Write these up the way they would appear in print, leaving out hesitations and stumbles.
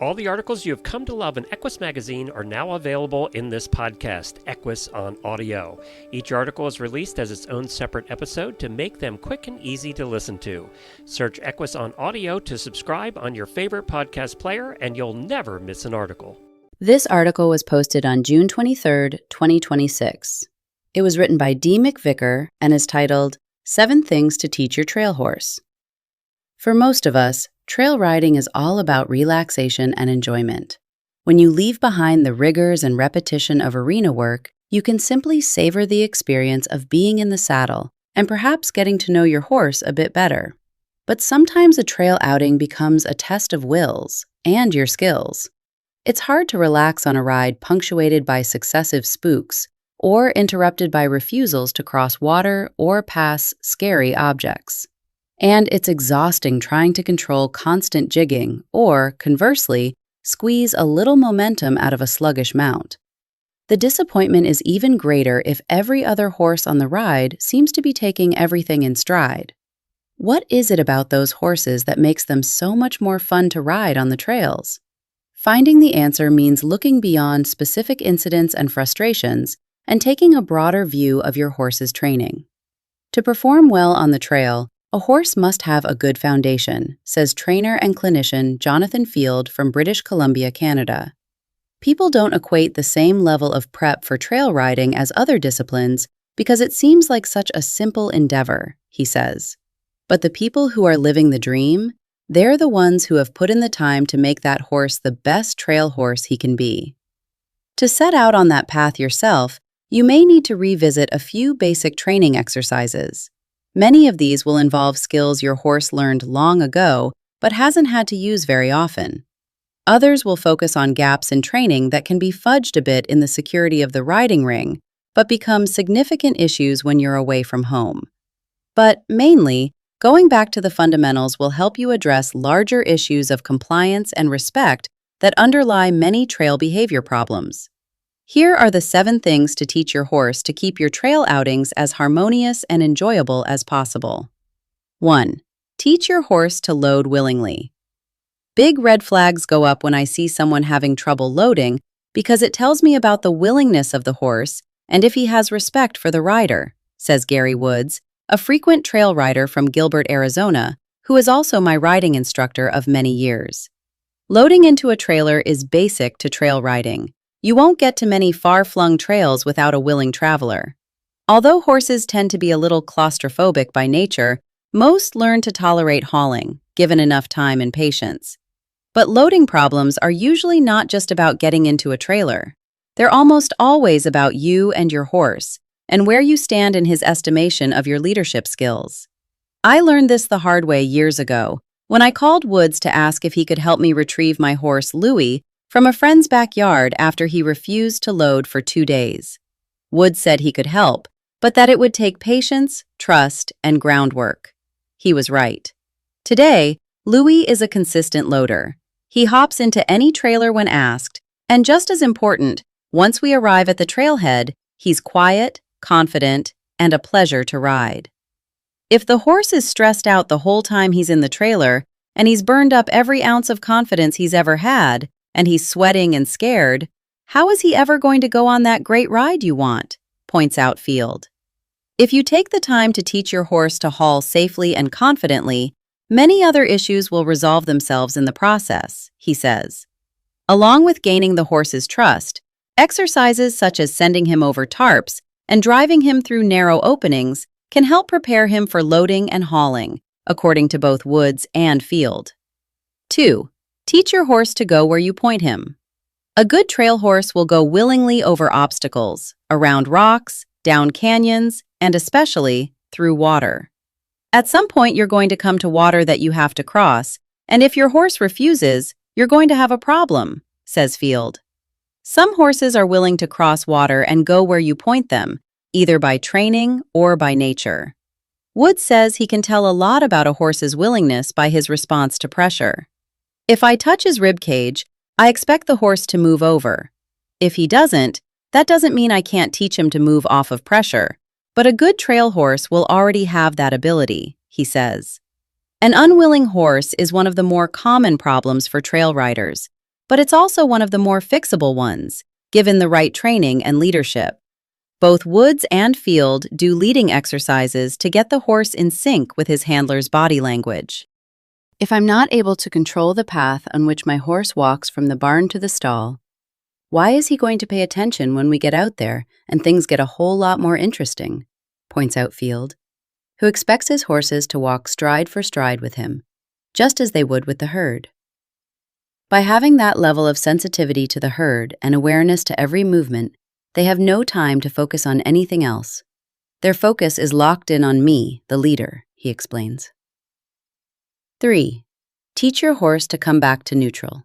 All the articles you have come to love in Equus magazine are now available in this podcast, Equus on Audio. Each article is released as its own separate episode to make them quick and easy to listen to. Search Equus on Audio to subscribe on your favorite podcast player, and you'll never miss an article. This article was posted on June 23, 2026. It was written by D. McVicker and is titled, 7 Things to Teach Your Trail Horse. For most of us, trail riding is all about relaxation and enjoyment. When you leave behind the rigors and repetition of arena work, you can simply savor the experience of being in the saddle and perhaps getting to know your horse a bit better. But sometimes a trail outing becomes a test of wills and your skills. It's hard to relax on a ride punctuated by successive spooks or interrupted by refusals to cross water or pass scary objects. And it's exhausting trying to control constant jigging or, conversely, squeeze a little momentum out of a sluggish mount. The disappointment is even greater if every other horse on the ride seems to be taking everything in stride. What is it about those horses that makes them so much more fun to ride on the trails? Finding the answer means looking beyond specific incidents and frustrations and taking a broader view of your horse's training. To perform well on the trail, a horse must have a good foundation, says trainer and clinician Jonathan Field from British Columbia, Canada. People don't equate the same level of prep for trail riding as other disciplines because it seems like such a simple endeavor, he says. But the people who are living the dream, they're the ones who have put in the time to make that horse the best trail horse he can be. To set out on that path yourself, you may need to revisit a few basic training exercises. Many of these will involve skills your horse learned long ago but hasn't had to use very often. Others will focus on gaps in training that can be fudged a bit in the security of the riding ring, but become significant issues when you're away from home. But mainly, going back to the fundamentals will help you address larger issues of compliance and respect that underlie many trail behavior problems. Here are the 7 things to teach your horse to keep your trail outings as harmonious and enjoyable as possible. 1. Teach your horse to load willingly. Big red flags go up when I see someone having trouble loading because it tells me about the willingness of the horse and if he has respect for the rider, says Gary Woods, a frequent trail rider from Gilbert, Arizona, who is also my riding instructor of many years. Loading into a trailer is basic to trail riding. You won't get to many far-flung trails without a willing traveler. Although horses tend to be a little claustrophobic by nature, most learn to tolerate hauling, given enough time and patience. But loading problems are usually not just about getting into a trailer. They're almost always about you and your horse, and where you stand in his estimation of your leadership skills. I learned this the hard way years ago, when I called Woods to ask if he could help me retrieve my horse, Louie, from a friend's backyard after he refused to load for 2 days. Woods said he could help, but that it would take patience, trust, and groundwork. He was right. Today, Louie is a consistent loader. He hops into any trailer when asked, and just as important, once we arrive at the trailhead, he's quiet, confident, and a pleasure to ride. If the horse is stressed out the whole time he's in the trailer, and he's burned up every ounce of confidence he's ever had, and he's sweating and scared, how is he ever going to go on that great ride you want? Points out Field. If you take the time to teach your horse to haul safely and confidently, many other issues will resolve themselves in the process, he says. Along with gaining the horse's trust, exercises such as sending him over tarps and driving him through narrow openings can help prepare him for loading and hauling, according to both Woods and Field. 2. Teach your horse to go where you point him. A good trail horse will go willingly over obstacles, around rocks, down canyons, and especially through water. At some point, you're going to come to water that you have to cross, and if your horse refuses, you're going to have a problem, says Field. Some horses are willing to cross water and go where you point them, either by training or by nature. Woods says he can tell a lot about a horse's willingness by his response to pressure. If I touch his rib cage, I expect the horse to move over. If he doesn't, that doesn't mean I can't teach him to move off of pressure, but a good trail horse will already have that ability, he says. An unwilling horse is one of the more common problems for trail riders, but it's also one of the more fixable ones, given the right training and leadership. Both Woods and Field do leading exercises to get the horse in sync with his handler's body language. If I'm not able to control the path on which my horse walks from the barn to the stall, why is he going to pay attention when we get out there and things get a whole lot more interesting? Points out Field, who expects his horses to walk stride for stride with him, just as they would with the herd. By having that level of sensitivity to the herd and awareness to every movement, they have no time to focus on anything else. Their focus is locked in on me, the leader, he explains. 3. Teach your horse to come back to neutral.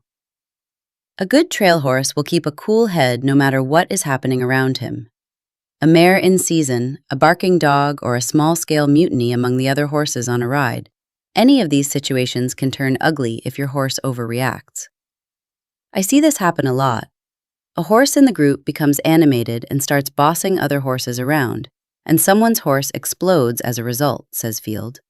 A good trail horse will keep a cool head no matter what is happening around him. A mare in season, a barking dog, or a small-scale mutiny among the other horses on a ride, any of these situations can turn ugly if your horse overreacts. I see this happen a lot. A horse in the group becomes animated and starts bossing other horses around, and someone's horse explodes as a result, says Field.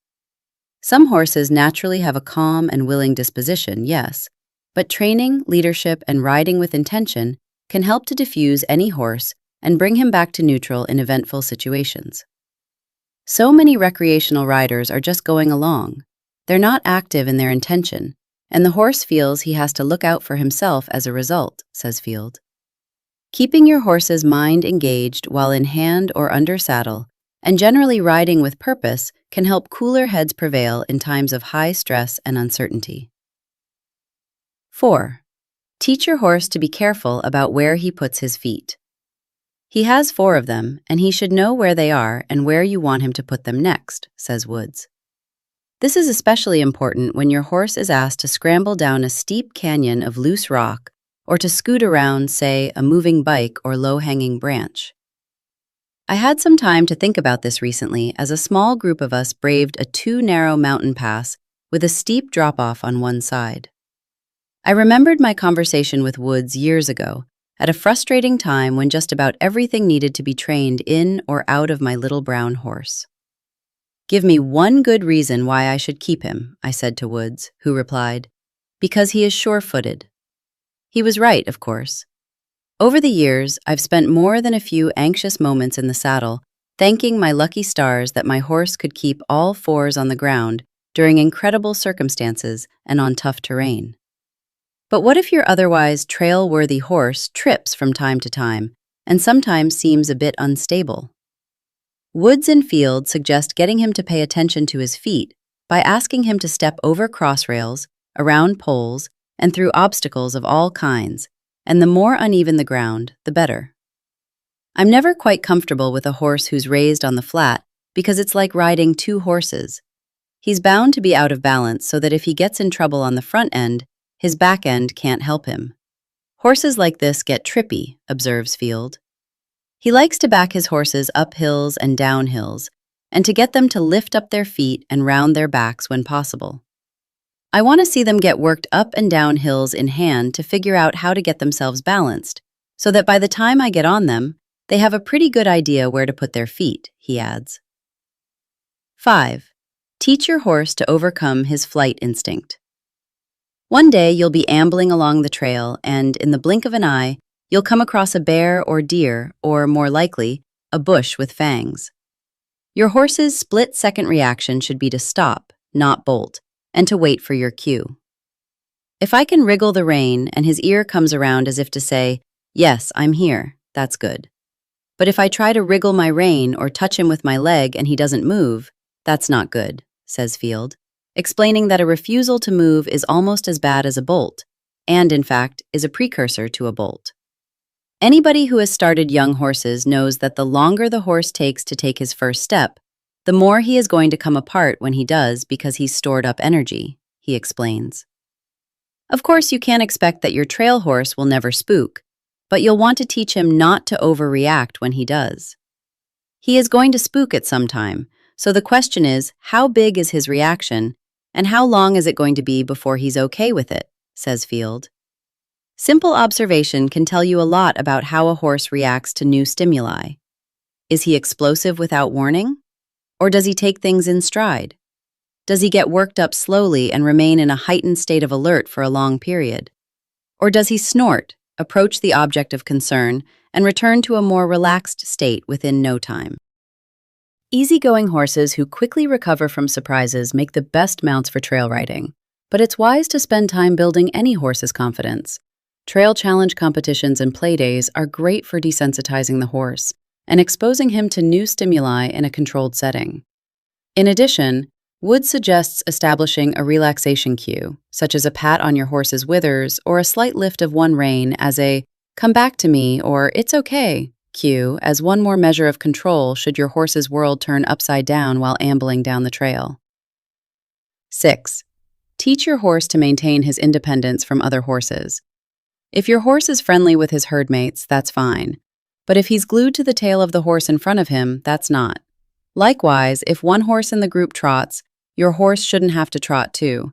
Some horses naturally have a calm and willing disposition, yes, but training, leadership, and riding with intention can help to diffuse any horse and bring him back to neutral in eventful situations. So many recreational riders are just going along. They're not active in their intention, and the horse feels he has to look out for himself as a result, says Field. Keeping your horse's mind engaged while in hand or under saddle, and generally riding with purpose, can help cooler heads prevail in times of high stress and uncertainty. 4. Teach your horse to be careful about where he puts his feet. He has 4 of them, and he should know where they are and where you want him to put them next, says Woods. This is especially important when your horse is asked to scramble down a steep canyon of loose rock or to scoot around, say, a moving bike or low-hanging branch. I had some time to think about this recently as a small group of us braved a too-narrow mountain pass with a steep drop-off on one side. I remembered my conversation with Woods years ago, at a frustrating time when just about everything needed to be trained in or out of my little brown horse. "Give me one good reason why I should keep him," I said to Woods, who replied, "Because he is sure-footed." He was right, of course. Over the years, I've spent more than a few anxious moments in the saddle, thanking my lucky stars that my horse could keep all 4s on the ground during incredible circumstances and on tough terrain. But what if your otherwise trail-worthy horse trips from time to time and sometimes seems a bit unstable? Woods and Field suggest getting him to pay attention to his feet by asking him to step over crossrails, around poles, and through obstacles of all kinds, and the more uneven the ground, the better. I'm never quite comfortable with a horse who's raised on the flat because it's like riding 2 horses. He's bound to be out of balance so that if he gets in trouble on the front end, his back end can't help him. Horses like this get trippy, observes Field. He likes to back his horses up hills and down hills, and to get them to lift up their feet and round their backs when possible. I want to see them get worked up and down hills in hand to figure out how to get themselves balanced, so that by the time I get on them, they have a pretty good idea where to put their feet, he adds. 5. Teach your horse to overcome his flight instinct. One day you'll be ambling along the trail and, in the blink of an eye, you'll come across a bear or deer, or, more likely, a bush with fangs. Your horse's split-second reaction should be to stop, not bolt, and to wait for your cue. If I can wriggle the rein and his ear comes around as if to say, "Yes, I'm here," that's good. But if I try to wriggle my rein or touch him with my leg and he doesn't move, that's not good, says Field, explaining that a refusal to move is almost as bad as a bolt, and, in fact, is a precursor to a bolt. Anybody who has started young horses knows that the longer the horse takes to take his first step, the more he is going to come apart when he does because he's stored up energy, he explains. Of course, you can't expect that your trail horse will never spook, but you'll want to teach him not to overreact when he does. He is going to spook at some time, so the question is, how big is his reaction, and how long is it going to be before he's okay with it, says Field. Simple observation can tell you a lot about how a horse reacts to new stimuli. Is he explosive without warning? Or does he take things in stride? Does he get worked up slowly and remain in a heightened state of alert for a long period? Or does he snort, approach the object of concern, and return to a more relaxed state within no time? Easygoing horses who quickly recover from surprises make the best mounts for trail riding, but it's wise to spend time building any horse's confidence. Trail challenge competitions and play days are great for desensitizing the horse and exposing him to new stimuli in a controlled setting. In addition, Wood suggests establishing a relaxation cue, such as a pat on your horse's withers or a slight lift of one rein as a "come back to me" or "it's okay" cue as one more measure of control should your horse's world turn upside down while ambling down the trail. 6. Teach your horse to maintain his independence from other horses. If your horse is friendly with his herd mates, that's fine. But if he's glued to the tail of the horse in front of him, that's not. Likewise, if one horse in the group trots, your horse shouldn't have to trot too.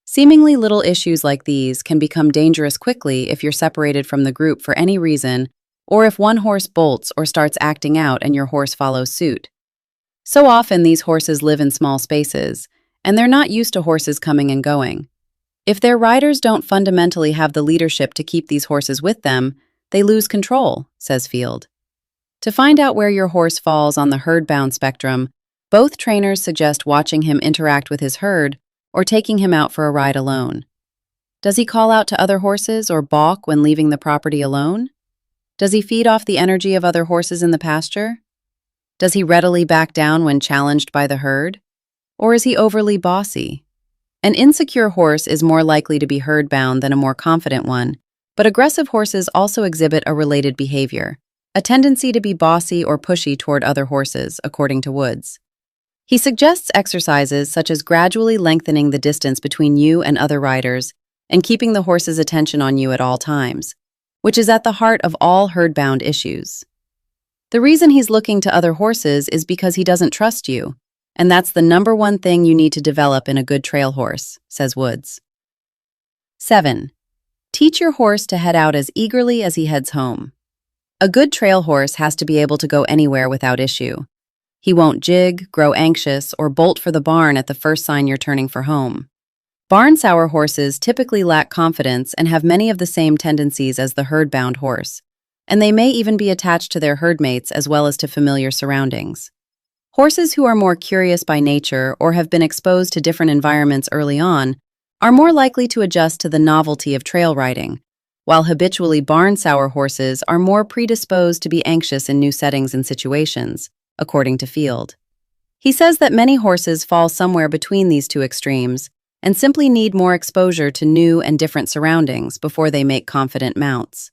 Seemingly little issues like these can become dangerous quickly if you're separated from the group for any reason, or if one horse bolts or starts acting out and your horse follows suit. So often these horses live in small spaces, and they're not used to horses coming and going. If their riders don't fundamentally have the leadership to keep these horses with them, they lose control, says Field. To find out where your horse falls on the herd-bound spectrum, both trainers suggest watching him interact with his herd or taking him out for a ride alone. Does he call out to other horses or balk when leaving the property alone? Does he feed off the energy of other horses in the pasture? Does he readily back down when challenged by the herd? Or is he overly bossy? An insecure horse is more likely to be herd-bound than a more confident one, but aggressive horses also exhibit a related behavior, a tendency to be bossy or pushy toward other horses, according to Woods. He suggests exercises such as gradually lengthening the distance between you and other riders and keeping the horse's attention on you at all times, which is at the heart of all herd-bound issues. The reason he's looking to other horses is because he doesn't trust you, and that's the number one thing you need to develop in a good trail horse, says Woods. 7. Teach your horse to head out as eagerly as he heads home. A good trail horse has to be able to go anywhere without issue. He won't jig, grow anxious, or bolt for the barn at the first sign you're turning for home. Barn-sour horses typically lack confidence and have many of the same tendencies as the herd-bound horse, and they may even be attached to their herd mates as well as to familiar surroundings. Horses who are more curious by nature or have been exposed to different environments early on are more likely to adjust to the novelty of trail riding, while habitually barn-sour horses are more predisposed to be anxious in new settings and situations, according to Field. He says that many horses fall somewhere between these two extremes and simply need more exposure to new and different surroundings before they make confident mounts.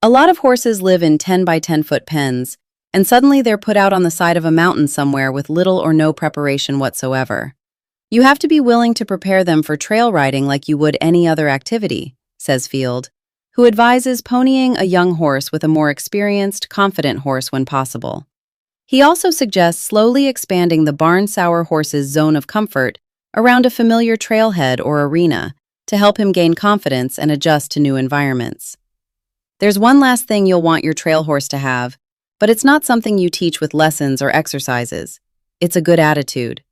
A lot of horses live in 10 by 10 foot pens, and suddenly they're put out on the side of a mountain somewhere with little or no preparation whatsoever. You have to be willing to prepare them for trail riding like you would any other activity, says Field, who advises ponying a young horse with a more experienced, confident horse when possible. He also suggests slowly expanding the barn-sour horse's zone of comfort around a familiar trailhead or arena to help him gain confidence and adjust to new environments. There's one last thing you'll want your trail horse to have, but it's not something you teach with lessons or exercises. It's a good attitude.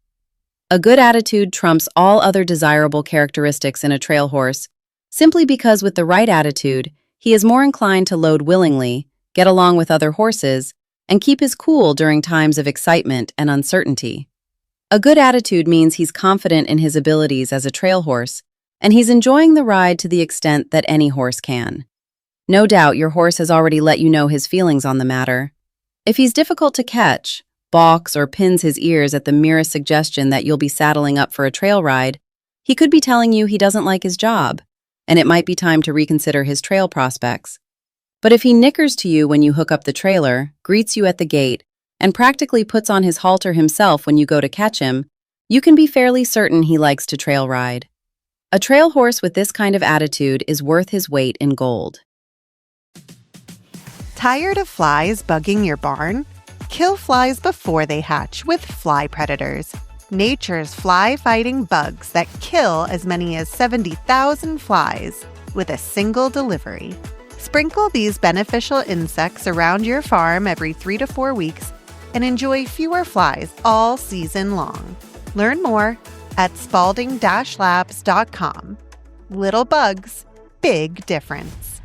A good attitude trumps all other desirable characteristics in a trail horse, simply because with the right attitude, he is more inclined to load willingly, get along with other horses, and keep his cool during times of excitement and uncertainty. A good attitude means he's confident in his abilities as a trail horse, and he's enjoying the ride to the extent that any horse can. No doubt your horse has already let you know his feelings on the matter. If he's difficult to catch, balks or pins his ears at the merest suggestion that you'll be saddling up for a trail ride, he could be telling you he doesn't like his job, and it might be time to reconsider his trail prospects. But if he nickers to you when you hook up the trailer, greets you at the gate, and practically puts on his halter himself when you go to catch him, you can be fairly certain he likes to trail ride. A trail horse with this kind of attitude is worth his weight in gold. Tired of flies bugging your barn? Kill flies before they hatch with Fly Predators, nature's fly-fighting bugs that kill as many as 70,000 flies with a single delivery. Sprinkle these beneficial insects around your farm every 3 to 4 weeks and enjoy fewer flies all season long. Learn more at spalding-labs.com. Little bugs, big difference.